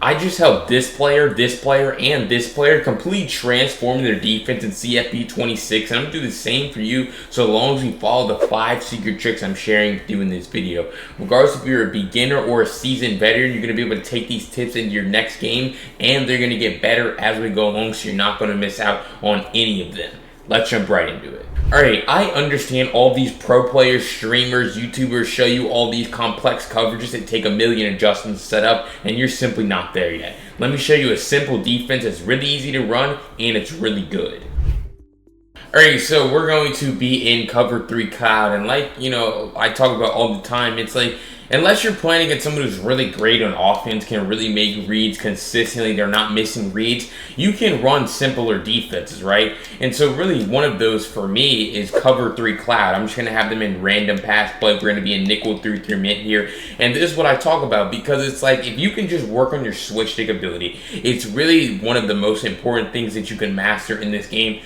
I just helped this player, and this player completely transform their defense in CFB 26, and I'm going to do the same for you so long as you follow the 5 secret tricks I'm sharing with you in this video. Regardless if you're a beginner or a seasoned veteran, you're going to be able to take these tips into your next game, and they're going to get better as we go along, so you're not going to miss out on any of them. Let's jump right into it. Alright, I understand all these pro players, streamers, YouTubers show you all these complex coverages that take a million adjustments to set up, and you're simply not there yet. Let me show you a simple defense that's really easy to run, and it's really good. Alright, so we're going to be in cover 3 cloud, and like, I talk about all the time, it's like, unless you're playing against someone who's really great on offense, can really make reads consistently, they're not missing reads, you can run simpler defenses, right? And so really one of those for me is cover 3 cloud. I'm just going to have them in random pass play. We're going to be in nickel 3 mid here. And this is what I talk about, because it's like if you can just work on your switch stick ability, it's really one of the most important things that you can master in this game.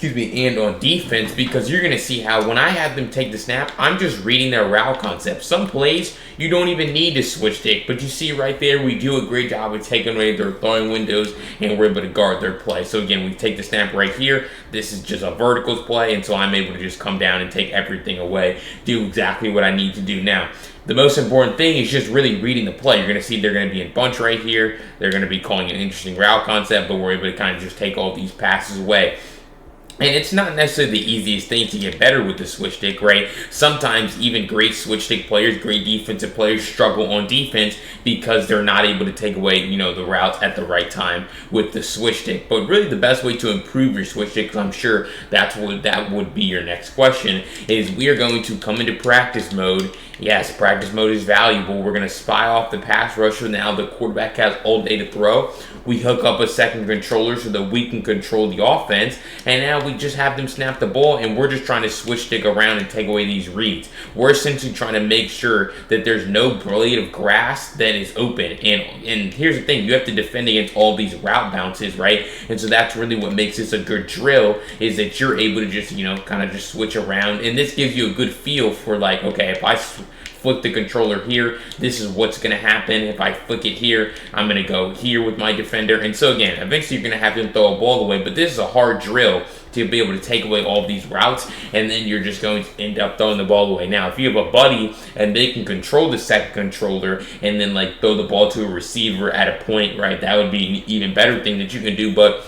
And on defense, because you're going to see how when I have them take the snap, I'm just reading their route concept. Some plays, you don't even need to switch stick, but you see right there, we do a great job of taking away their throwing windows, and we're able to guard their play. So again, we take the snap right here. This is just a verticals play, and so I'm able to just come down and take everything away, do exactly what I need to do now. The most important thing is just really reading the play. You're going to see they're going to be in bunch right here. They're going to be calling an interesting route concept, but we're able to kind of just take all these passes away. And it's not necessarily the easiest thing to get better with the switch stick, right? Sometimes even great switch stick players, great defensive players struggle on defense because they're not able to take away, the routes at the right time with the switch stick. But really the best way to improve your switch stick, because I'm sure that would be your next question, is we are going to come into practice mode. Yes, practice mode is valuable. We're going to spy off the pass rusher. Now the quarterback has all day to throw. We hook up a second controller so that we can control the offense. And now we just have them snap the ball, and we're just trying to switch stick around and take away these reads. We're essentially trying to make sure that there's no blade of grass that is open. And here's the thing, you have to defend against all these route bounces, right? And so that's really what makes this a good drill, is that you're able to just, kind of just switch around. And this gives you a good feel for like, okay, if I flick the controller here, this is what's going to happen. If I flick it here, I'm going to go here with my defender. And so again, eventually you're going to have them throw a ball away, but this is a hard drill to be able to take away all these routes, and then you're just going to end up throwing the ball away. Now, if you have a buddy and they can control the second controller and then like throw the ball to a receiver at a point, right, that would be an even better thing that you can do. But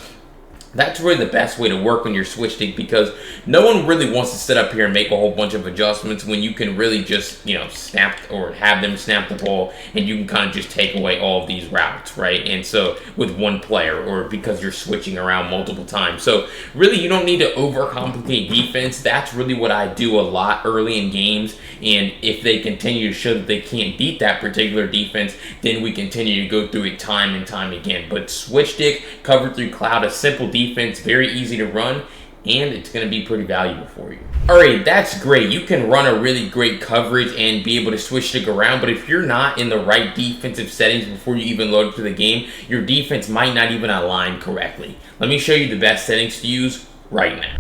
that's really the best way to work on your switch stick, because no one really wants to sit up here and make a whole bunch of adjustments when you can really just, snap or have them snap the ball, and you can kind of just take away all of these routes, right? And so with one player, or because you're switching around multiple times. So really you don't need to overcomplicate defense. That's really what I do a lot early in games. And if they continue to show that they can't beat that particular defense, then we continue to go through it time and time again. But switch stick, cover 3 cloud, a simple defense, very easy to run, and it's going to be pretty valuable for you. Alright, that's great. You can run a really great coverage and be able to switch stick around, but if you're not in the right defensive settings before you even load up to the game, your defense might not even align correctly. Let me show you the best settings to use right now.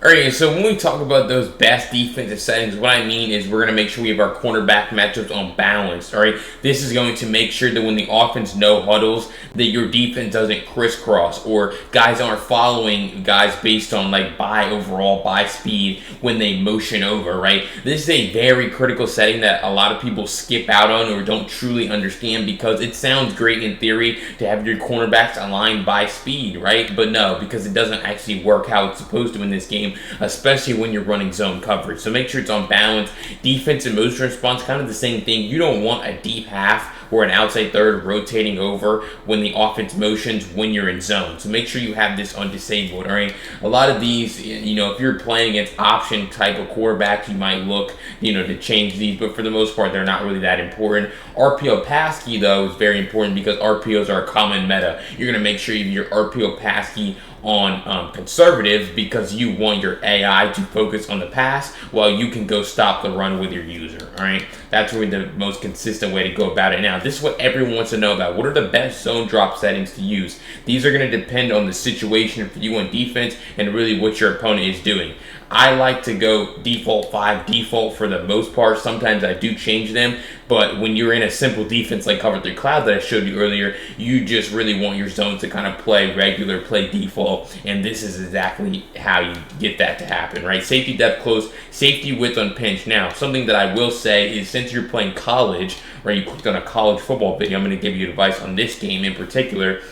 Alright, so when we talk about those best defensive settings, what I mean is we're going to make sure we have our cornerback matchups on balance, alright? This is going to make sure that when the offense no huddles, that your defense doesn't crisscross, or guys aren't following guys based on like by speed when they motion over, right? This is a very critical setting that a lot of people skip out on or don't truly understand, because it sounds great in theory to have your cornerbacks aligned by speed, right? But no, because it doesn't actually work how it's supposed to in this game, especially when you're running zone coverage. So make sure it's on balance. Defense and motion response, kind of the same thing. You don't want a deep half or an outside third rotating over when the offense motions when you're in zone. So make sure you have this on disabled, all right? A lot of these, if you're playing against option type of quarterbacks, you might look, to change these, but for the most part, they're not really that important. RPO pass key, though, is very important because RPOs are a common meta. You're going to make sure you have your RPO pass key on conservative, because you want your AI to focus on the pass while you can go stop the run with your user, all right? That's really the most consistent way to go about it. Now, this is what everyone wants to know about. What are the best zone drop settings to use? These are going to depend on the situation for you on defense and really what your opponent is doing. I like to go default 5, default for the most part. Sometimes I do change them, but when you're in a simple defense like cover 3 cloud that I showed you earlier, you just really want your zones to kind of play regular, play default, and this is exactly how you get that to happen, right? Safety depth close, safety width on pinch. Now, something that I will say is, since you're playing college, right, you clicked on a college football video, I'm going to give you advice on this game in particular.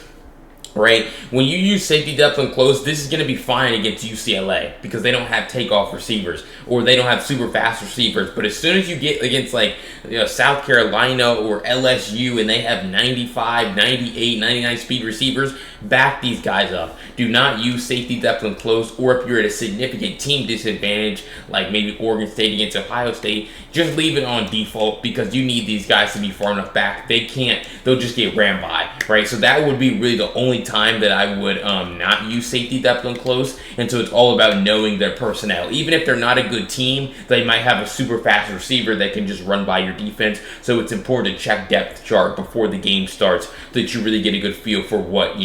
Right, when you use safety depth on close, this is going to be fine against UCLA because they don't have takeoff receivers or they don't have super fast receivers. But as soon as you get against like South Carolina or LSU and they have 95, 98, 99 speed receivers, back these guys up. Do not use safety depth on close, or if you're at a significant team disadvantage like maybe Oregon State against Ohio State, just leave it on default because you need these guys to be far enough back. They'll just get ran by, right? So that would be really the only time that I would not use safety depth on close. And so it's all about knowing their personnel. Even if they're not a good team, they might have a super fast receiver that can just run by your defense. So it's important to check depth chart before the game starts so that you really get a good feel for what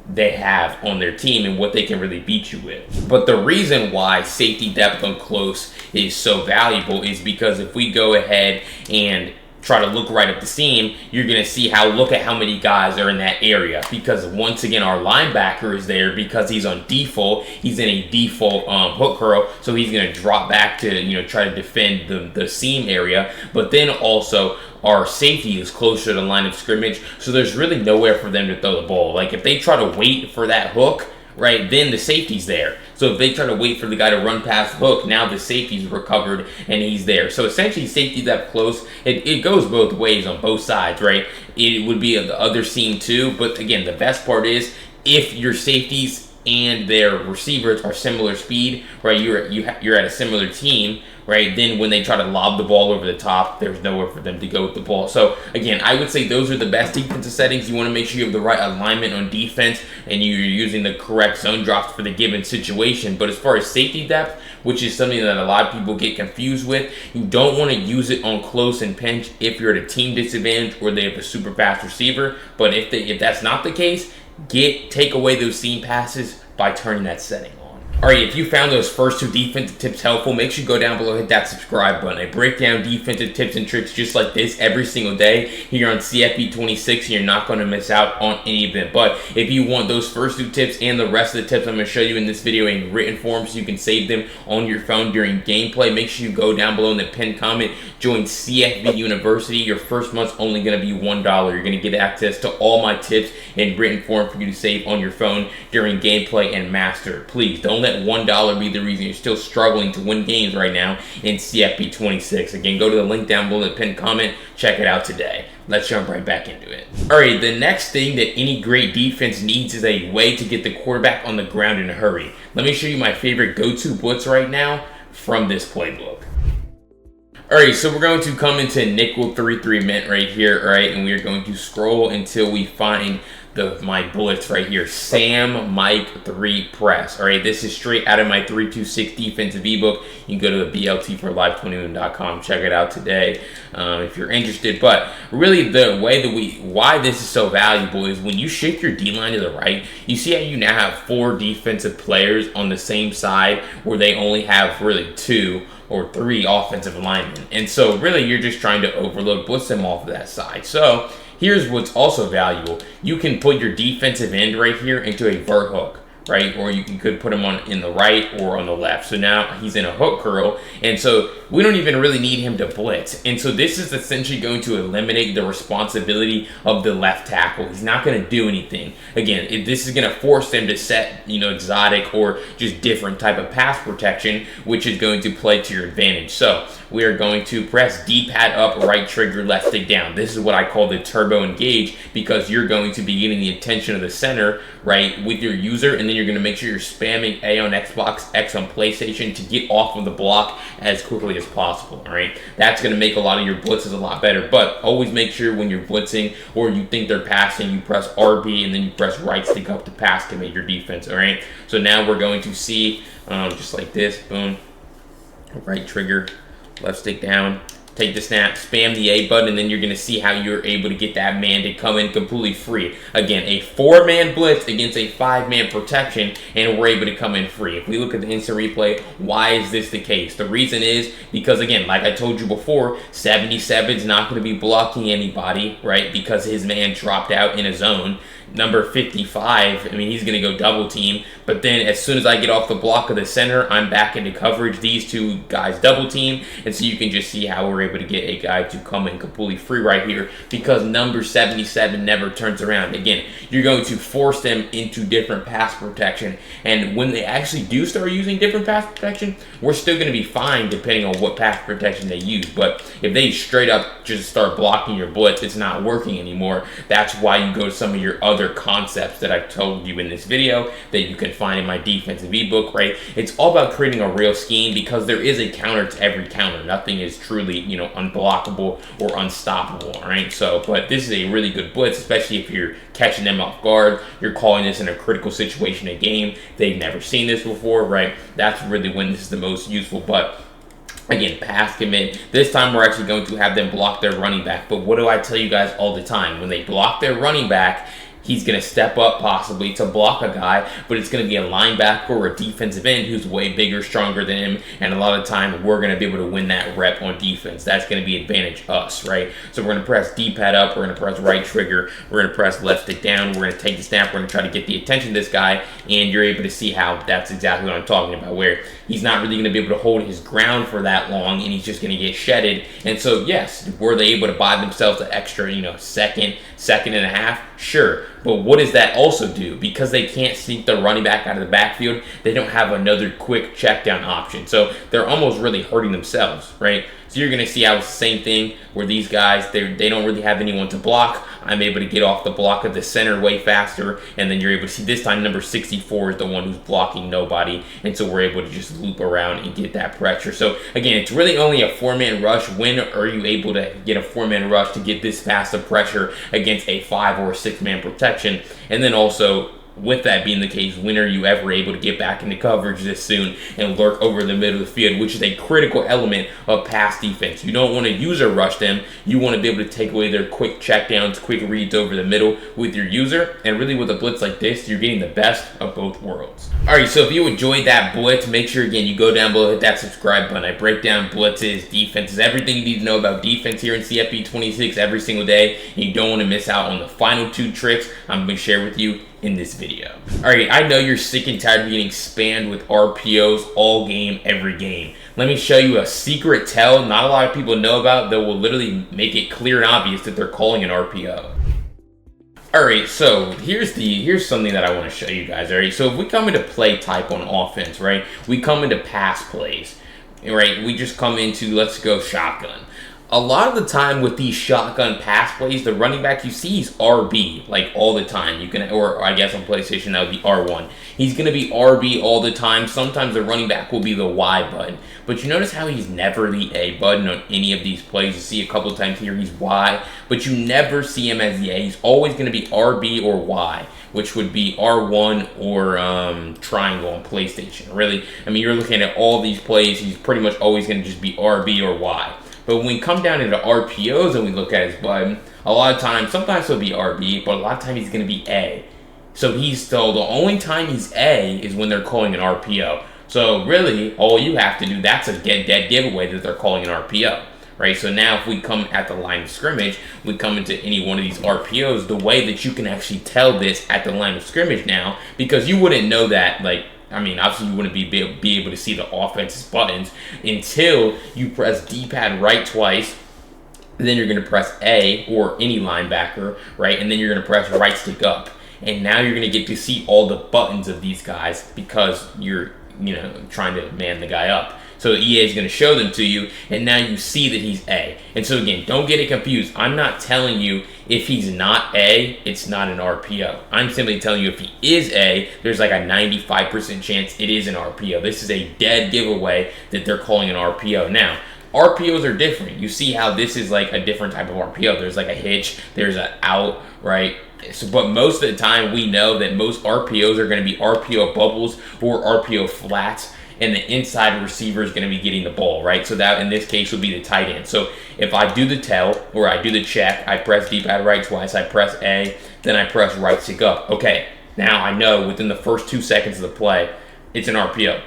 they have on their team and what they can really beat you with. But the reason why safety depth on close is so valuable is because if we go ahead and try to look right at the seam, you're going to see look at how many guys are in that area, because once again our linebacker is there because he's on default. He's in a default hook curl, so he's going to drop back to try to defend the seam area. But then also our safety is closer to the line of scrimmage, so there's really nowhere for them to throw the ball. Like if they try to wait for that hook, right, then the safety's there. So if they try to wait for the guy to run past the hook, now the safety's recovered and he's there. So essentially safety depth close, it goes both ways on both sides, right? It would be the other seam too, but again, the best part is if your safeties and their receivers are similar speed, right, you're at a similar team, right, then when they try to lob the ball over the top, there's nowhere for them to go with the ball. So again, I would say those are the best defensive settings. You want to make sure you have the right alignment on defense and you're using the correct zone drops for the given situation. But as far as safety depth, which is something that a lot of people get confused with, you don't want to use it on close and pinch if you're at a team disadvantage or they have a super fast receiver. But if that's not the case, take away those seam passes by turning that setting on. Alright, if you found those first 2 defensive tips helpful, make sure you go down below, hit that subscribe button. I break down defensive tips and tricks just like this every single day here on CFB 26, and you're not going to miss out on any of them. But if you want those first 2 tips and the rest of the tips I'm going to show you in this video in written form so you can save them on your phone during gameplay, make sure you go down below in the pinned comment, join CFB University. Your first month's only going to be $1. You're going to get access to all my tips in written form for you to save on your phone during gameplay and master. Please don't let $1 be the reason you're still struggling to win games right now in CFB 26. Again, go to the link down below in the pinned comment, check it out today. Let's jump right back into it. Alright, the next thing that any great defense needs is a way to get the quarterback on the ground in a hurry. Let me show you my favorite go-to blitz right now from this playbook. Alright, so we're going to come into nickel 3-3 mint right here, alright, and we are going to scroll until we find my blitz right here, Sam Mike 3 press. Alright, this is straight out of my 326 defensive ebook. You can go to the bltforlife21.com, check it out today if you're interested. But really the way that why this is so valuable is when you shift your D-line to the right, you see how you now have 4 defensive players on the same side where they only have really 2 or 3 offensive linemen. And so really you're just trying to overload, blitz them off of that side. So here's what's also valuable. You can put your defensive end right here into a vert hook, right? Or you could put him in the right or on the left. So now he's in a hook curl, and so we don't even really need him to blitz. And so this is essentially going to eliminate the responsibility of the left tackle. He's not going to do anything. Again, this is going to force them to set, exotic or just different type of pass protection, which is going to play to your advantage. So we are going to press D-pad up, right trigger, left stick down. This is what I call the turbo engage, because you're going to be getting the attention of the center, right, with your user, and then you're going to make sure you're spamming A on Xbox, X on PlayStation to get off of the block as quickly as possible, all right? That's going to make a lot of your blitzes a lot better, but always make sure when you're blitzing or you think they're passing, you press RB and then you press right stick up to pass to make your defense, all right? So now we're going to see just like this, boom, right trigger, left stick down, take the snap, spam the A button, and then you're going to see how you're able to get that man to come in completely free. Again, a 4-man blitz against a 5-man protection, and we're able to come in free. If we look at the instant replay, why is this the case? The reason is because, again, like I told you before, 77 is not going to be blocking anybody, right, because his man dropped out in a zone. Number 55, I mean, he's going to go double team, but then as soon as I get off the block of the center, I'm back into coverage. These two guys double team, and so you can just see how we're able to get a guy to come in completely free right here because number 77 never turns around. Again, you're going to force them into different pass protection, and when they actually do start using different pass protection, we're still going to be fine depending on what pass protection they use. But if they straight up just start blocking your blitz, it's not working anymore. That's why you go to some of your other concepts that I've told you in this video that you can find in my defensive ebook, right? It's all about creating a real scheme because there is a counter to every counter. Nothing is truly, you know, unblockable or unstoppable, right? So, but this is a really good blitz, especially if you're catching them off guard. You're calling this in a critical situation in a game. They've never seen this before, right? That's really when this is the most useful. But again, pass commit. This time we're actually going to have them block their running back. But what do I tell you guys all the time? When they block their running back, he's going to step up possibly to block a guy, but it's going to be a linebacker or a defensive end who's way bigger, stronger than him, and a lot of time we're going to be able to win that rep on defense. That's going to be advantage us, right? So we're going to press D-pad up, we're going to press right trigger, we're going to press left stick down, we're going to take the snap, we're going to try to get the attention of this guy, and you're able to see how that's exactly what I'm talking about, where he's not really going to be able to hold his ground for that long, and he's just going to get shedded. And so, yes, were they able to buy themselves an extra, you know, second and a half? Sure. But what does that also do? Because they can't sneak the running back out of the backfield, they don't have another quick check down option. So they're almost really hurting themselves, right? So you're going to see how it's the same thing where these guys, they don't really have anyone to block. I'm able to get off the block of the center way faster, and then you're able to see this time number 64 is the one who's blocking nobody, and so we're able to just loop around and get that pressure. So again, it's really only a 4-man rush. When are you able to get a 4-man rush to get this fast of pressure against a 5 or 6-man protection? And then also, with that being the case, when are you ever able to get back into coverage this soon and lurk over the middle of the field, which is a critical element of pass defense? You don't want to user rush them. You want to be able to take away their quick checkdowns, quick reads over the middle with your user. And really with a blitz like this, you're getting the best of both worlds. All right, so if you enjoyed that blitz, make sure, again, you go down below, hit that subscribe button. I break down blitzes, defenses, everything you need to know about defense here in CFB 26 every single day. And you don't want to miss out on the final 2 tricks I'm going to share with you in this video. Alright, I know you're sick and tired of getting spammed with RPOs all game, every game. Let me show you a secret tell not a lot of people know about that will literally make it clear and obvious that they're calling an RPO. Alright, so here's something that I want to show you guys. Alright, so if we come into play type on offense, right, we come into pass plays, right, we just come into, let's go shotgun. A lot of the time with these shotgun pass plays, the running back you see is RB, like all the time. You can, or I guess on PlayStation that would be R1. He's going to be RB all the time. Sometimes the running back will be the Y button. But you notice how he's never the A button on any of these plays. You see a couple times here he's Y, but you never see him as the A. He's always going to be RB or Y, which would be R1 or triangle on PlayStation. Really, I mean, you're looking at all these plays, he's pretty much always going to just be RB or Y. But when we come down into RPOs and we look at his button, a lot of times, sometimes he'll be RB, but a lot of times he's going to be A. So he's still, the only time he's A is when they're calling an RPO. So really, all you have to do, that's a dead giveaway that they're calling an RPO. Right? So now if we come at the line of scrimmage, we come into any one of these RPOs, the way that you can actually tell this at the line of scrimmage now, because you wouldn't know that, like, I mean, obviously you wouldn't be able to see the offense's buttons until you press D-pad right twice, and then you're going to press A, or any linebacker, right? And then you're going to press right stick up. And now you're going to get to see all the buttons of these guys because you're, you know, trying to man the guy up. So EA is going to show them to you, and now you see that he's A. And so again, don't get it confused. I'm not telling you if he's not A, it's not an RPO. I'm simply telling you if he is A, there's like a 95% chance it is an RPO. This is a dead giveaway that they're calling an RPO. Now, RPOs are different. You see how this is like a different type of RPO. There's like a hitch, there's an out, right? So, but most of the time we know that most RPOs are going to be RPO bubbles or RPO flats. and the inside receiver is going to be getting the ball, right? So that in this case would be the tight end. So if I do the tell or I do the check, I press D-pad right twice, I press A, then I press right stick up. Okay, now I know within the first 2 seconds of the play, it's an RPO.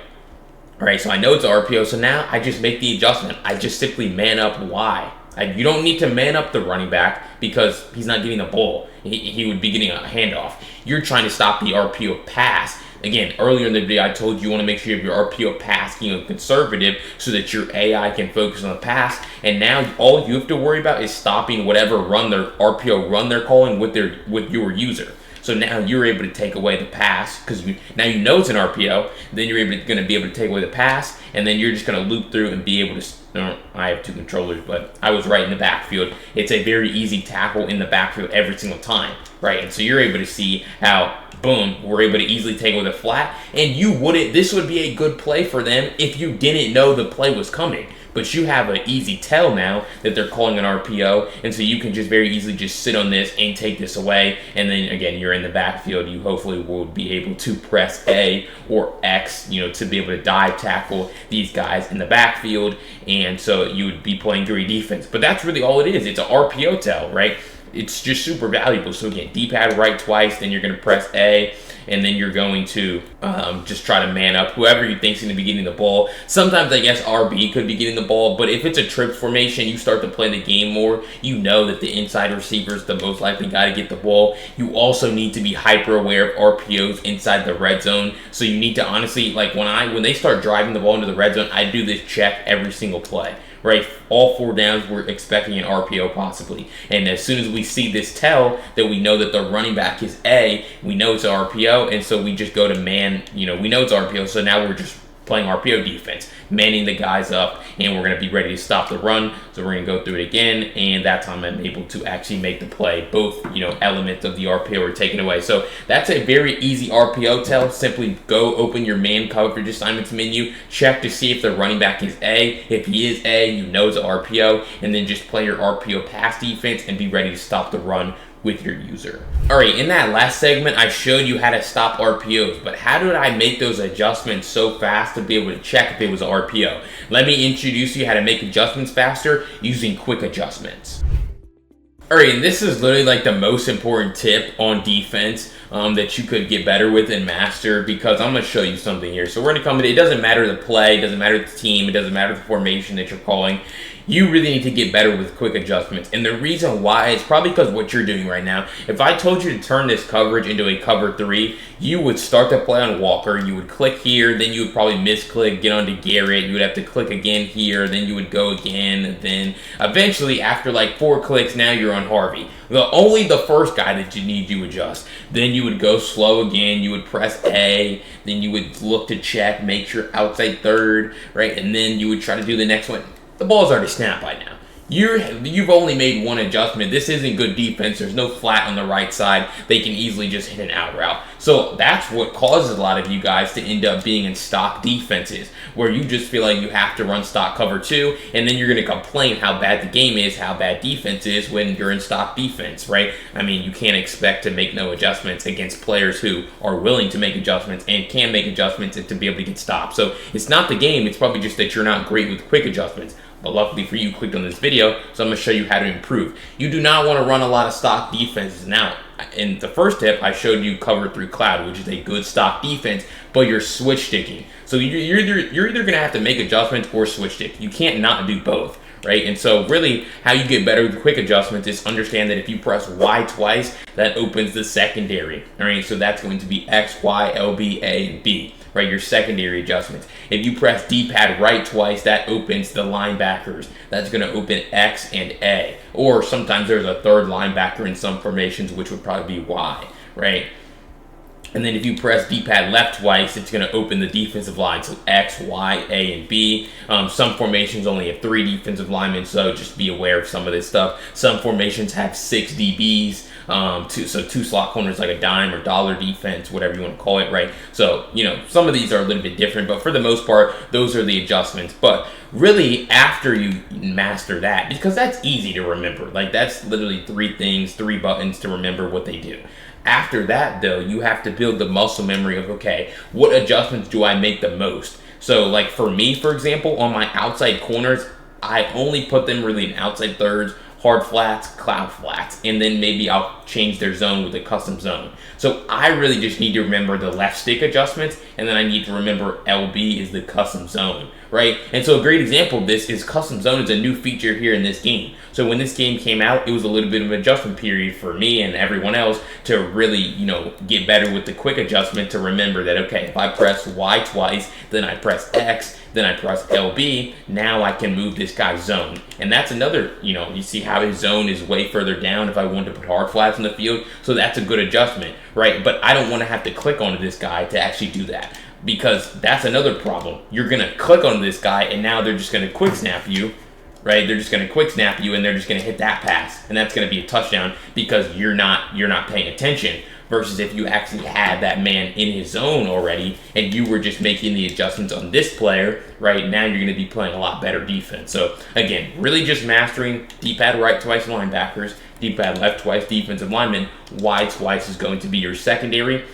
All right, so I know it's an RPO, so now I just make the adjustment. I just simply man up Y. You don't need to man up the running back because he's not getting the ball. He would be getting a handoff. You're trying to stop the RPO pass. Again, earlier in the video, I told you want to make sure you have your RPO pass conservative so that your AI can focus on the pass. And now all you have to worry about is stopping whatever RPO run they're calling with your user. So now you're able to take away the pass because now you know it's an RPO. Then you're going to be able to take away the pass, and then you're just going to loop through and be able to. I have 2 controllers, but I was right in the backfield. It's a very easy tackle in the backfield every single time, right? And so you're able to see how, boom, we're able to easily take away the flat. And this would be a good play for them if you didn't know the play was coming. But you have an easy tell now that they're calling an RPO, and so you can just very easily just sit on this and take this away, and then again, you're in the backfield. You hopefully will be able to press A or X, to be able to dive tackle these guys in the backfield, and so you would be playing great defense. But that's really all it is. It's an RPO tell, right? It's just super valuable. So again, D-pad right twice, then you're going to press A, and then you're going to just try to man up whoever you think's going to be getting the ball. Sometimes I guess RB could be getting the ball, but if it's a trip formation, you start to play the game more. You know that the inside receiver is the most likely guy to get the ball. You also need to be hyper aware of RPOs inside the red zone. So you need to honestly, like when they start driving the ball into the red zone, I do this check every single play. Right, all 4 downs we're expecting an RPO possibly, and as soon as we see this tell that we know that the running back is A, we know it's an RPO, and so we just go to man. We know it's RPO, so now we're just playing RPO defense, manning the guys up, and we're going to be ready to stop the run. So we're going to go through it again, and that time I'm able to actually make the play. Both elements of the RPO are taken away. So that's a very easy RPO tell. Simply go open your man coverage assignments menu, check to see if the running back is A. If he is A, you know it's an RPO, and then just play your RPO pass defense and be ready to stop the run with your user. All right, in that last segment, I showed you how to stop RPOs, but how did I make those adjustments so fast to be able to check if it was an RPO? Let me introduce you how to make adjustments faster using quick adjustments. All right, and this is literally like the most important tip on defense that you could get better with and master, because I'm going to show you something here. So we're going to come in. It doesn't matter the play, it doesn't matter the team, it doesn't matter the formation that you're calling. You really need to get better with quick adjustments. And the reason why is probably because what you're doing right now. If I told you to turn this coverage into a cover 3, you would start the play on Walker. You would click here, then you would probably misclick, get onto Garrett. You would have to click again here, then you would go again. Then eventually, after like 4 clicks, now you're on Harvey. Only the first guy that you need to adjust. Then you would go slow again. You would press A. Then you would look to check, make sure outside third, right? And then you would try to do the next one. The ball's already snapped by now. You've only made one adjustment. This isn't good defense. There's no flat on the right side. They can easily just hit an out route. So that's what causes a lot of you guys to end up being in stock defenses, where you just feel like you have to run stock cover 2, and then you're going to complain how bad the game is, how bad defense is when you're in stock defense, right? I mean, you can't expect to make no adjustments against players who are willing to make adjustments and can make adjustments and to be able to get stopped. So it's not the game. It's probably just that you're not great with quick adjustments. But luckily for you, clicked on this video, so I'm going to show you how to improve. You do not want to run a lot of stock defenses. Now, in the first tip, I showed you cover 3 cloud, which is a good stock defense, but you're switch sticking. So you're either going to have to make adjustments or switch stick. You can't not do both, right? And so really, how you get better with quick adjustments is understand that if you press Y twice, that opens the secondary, all right? So that's going to be X, Y, LB, A, and B. Right, your secondary adjustments. If you press D-pad right twice, that opens the linebackers. That's going to open X and A. Or sometimes there's a third linebacker in some formations, which would probably be Y, right? And then if you press D-pad left twice, it's going to open the defensive line. So X, Y, A, and B. Some formations only have 3 defensive linemen, so just be aware of some of this stuff. Some formations have 6 DBs. So 2 slot corners, like a dime or dollar defense, whatever you want to call it, right? So, some of these are a little bit different, but for the most part, those are the adjustments. But really, after you master that, because that's easy to remember, like that's literally 3 things, 3 buttons to remember what they do. After that, though, you have to build the muscle memory of, okay, what adjustments do I make the most? So like for me, for example, on my outside corners, I only put them really in outside thirds, hard flats, cloud flats, and then maybe I'll change their zone with a custom zone. So I really just need to remember the left stick adjustments, and then I need to remember LB is the custom zone, right? And so a great example of this is custom zone is a new feature here in this game. So when this game came out, it was a little bit of an adjustment period for me and everyone else to really, get better with the quick adjustment to remember that, okay, if I press Y twice, then I press X, then I press LB, now I can move this guy's zone. And that's another, you see how his zone is way further down if I wanted to put hard flats in the field. So that's a good adjustment, right? But I don't want to have to click onto this guy to actually do that, because that's another problem. You're going to click on this guy and now they're just going to quick snap you, right? They're just going to quick snap you and they're just going to hit that pass. And that's going to be a touchdown because you're not paying attention. Versus if you actually had that man in his zone already and you were just making the adjustments on this player, right? Now you're going to be playing a lot better defense. So again, really just mastering D-pad right twice linebackers, D-pad left twice defensive linemen, Y twice is going to be your secondary,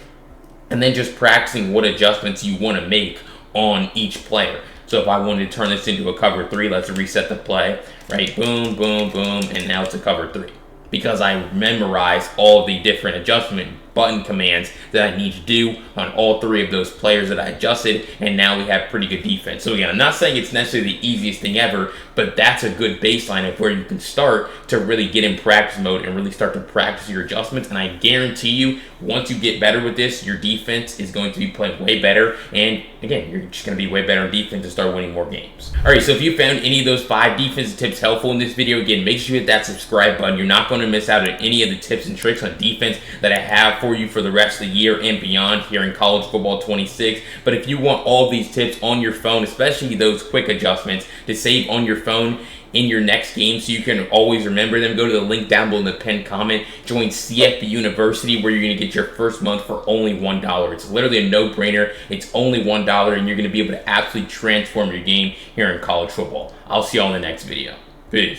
and then just practicing what adjustments you want to make on each player. So if I wanted to turn this into a cover 3, let's reset the play, right? Boom, boom, boom, and now it's a cover 3. Because I memorized all the different adjustment button commands that I need to do on all 3 of those players that I adjusted, and now we have pretty good defense. So again, I'm not saying it's necessarily the easiest thing ever, but that's a good baseline of where you can start to really get in practice mode and really start to practice your adjustments. And I guarantee you, once you get better with this, your defense is going to be playing way better. And again, you're just going to be way better on defense and start winning more games. All right, so if you found any of those 5 defensive tips helpful in this video, again, make sure you hit that subscribe button. You're not going to miss out on any of the tips and tricks on defense that I have for you for the rest of the year and beyond here in College Football 26. But if you want all of these tips on your phone, especially those quick adjustments to save on your phone in your next game so you can always remember them, go to the link down below in the pinned comment. Join CFB University, where you're going to get your first month for only $1. It's literally a no-brainer. It's only $1, and you're going to be able to absolutely transform your game here in college football. I'll see you all in the next video. Peace.